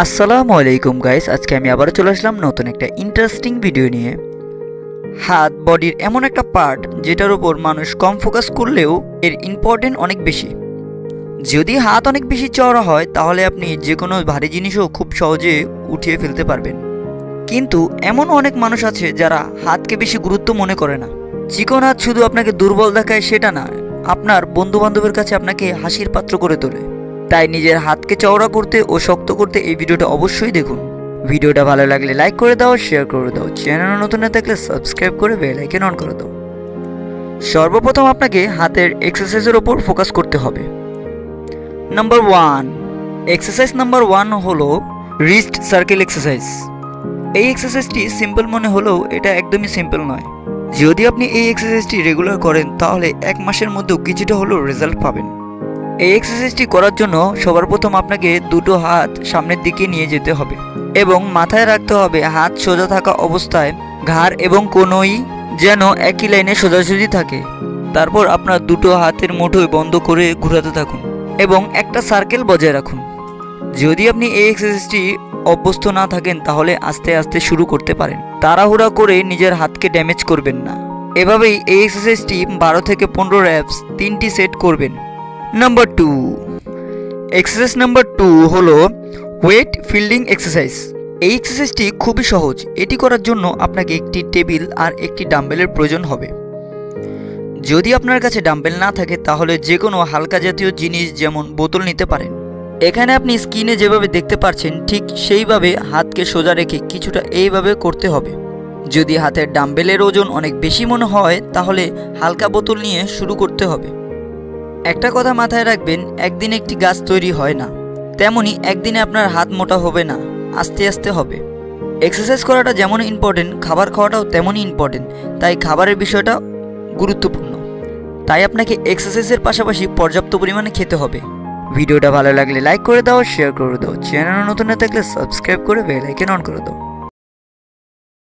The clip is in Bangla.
আসসালামু আলাইকুম গাইস, আজকে আমি আবারও চলে আসলাম নতুন একটা ইন্টারেস্টিং ভিডিও নিয়ে। হাত বডির এমন একটা পার্ট যেটার উপর মানুষ কম ফোকাস করলেও এর ইম্পর্টেন্ট অনেক বেশি। যদি হাত অনেক বেশি চওড়া হয় তাহলে আপনি যে কোনো ভারী জিনিসও খুব সহজে উঠিয়ে ফেলতে পারবেন। কিন্তু এমন অনেক মানুষ আছে যারা হাতকে বেশি গুরুত্ব মনে করে না। চিকন হাত শুধু আপনাকে দুর্বল দেখায় সেটা না, আপনার বন্ধু বান্ধবের কাছে আপনাকে হাসির পাত্র করে তোলে। তাই নিজের হাতকে চওড়া করতে ও শক্ত করতে এই ভিডিওটা অবশ্যই দেখুন। ভিডিওটা ভালো লাগলে লাইক করে দাও, শেয়ার করে দাও, চ্যানেল নতুন না থাকলে সাবস্ক্রাইব করে বেল আইকন অন করে দাও। সর্বপ্রথম আপনাকে হাতের এক্সারসাইজের ওপর ফোকাস করতে হবে। নাম্বার 1, এক্সারসাইজ নাম্বার 1 হলো রিস্ট সার্কেল এক্সারসাইজ। এই এক্সারসাইজটি সিম্পল মনে হলেও এটা একদমই সিম্পল নয়। যদি আপনি এই এক্সারসাইজটি রেগুলার করেন তাহলে 1 মাসের মধ্যেও কিছুটা হলেও রেজাল্ট পাবেন। এই এক্সারসাইজটি করার জন্য সবার প্রথম আপনাকে দুটো হাত সামনের দিকে নিয়ে যেতে হবে এবং মাথায় রাখতে হবে হাত সোজা থাকা অবস্থায় ঘাড় এবং কোনোই যেন একই লাইনে সোজাসুজি থাকে। তারপর আপনার দুটো হাতের মুঠোই বন্ধ করে ঘোরাতে থাকুন এবং একটা সার্কেল বজায় রাখুন। যদি আপনি এই এক্সারসাইজটি অভ্যস্ত না থাকেন তাহলে আস্তে আস্তে শুরু করতে পারেন। তাড়াহুড়া করে নিজের হাতকে ড্যামেজ করবেন না। এভাবেই এই এক্সারসাইজটি 12 থেকে 15 র্যাপস 3টি সেট করবেন। নাম্বার 2, এক্সারসাইজ নাম্বার 2 হলো ওয়েট ফিল্ডিং এক্সারসাইজ। এই এক্সারসাইজটি খুবই সহজ। এটি করার জন্য আপনাকে একটি টেবিল আর একটি ডাম্বেলের প্রয়োজন হবে। যদি আপনার কাছে ডাম্বেল না থাকে তাহলে যে কোনো হালকা জাতীয় জিনিস যেমন বোতল নিতে পারেন। এখানে আপনি স্ক্রিনে যেভাবে দেখতে পাচ্ছেন ঠিক সেইভাবে হাতকে সোজা রেখে কিছুটা এইভাবে করতে হবে। যদি হাতের ডাম্বেলের ওজন অনেক বেশি মনে হয় তাহলে হালকা বোতল নিয়ে শুরু করতে হবে। একটা কথা মাথায় রাখবেন, একদিনে একটি গাছ তৈরি হয় না, তেমনি একদিনে আপনার হাত মোটা হবে না, আস্তে আস্তে হবে। এক্সারসাইজ করাটা যেমন ইম্পর্টেন্ট, খাবার খাওয়াটাও তেমনই ইম্পর্টেন্ট। তাই খাবারের বিষয়টা গুরুত্বপূর্ণ। তাই আপনাকে এক্সারসাইজের পাশাপাশি পর্যাপ্ত পরিমাণে খেতে হবে। ভিডিওটা ভালো লাগলে লাইক করে দাও, শেয়ার করে দাও, চ্যানেল নতুন না থাকলে সাবস্ক্রাইব করে বেল আইকন অন করে দাও।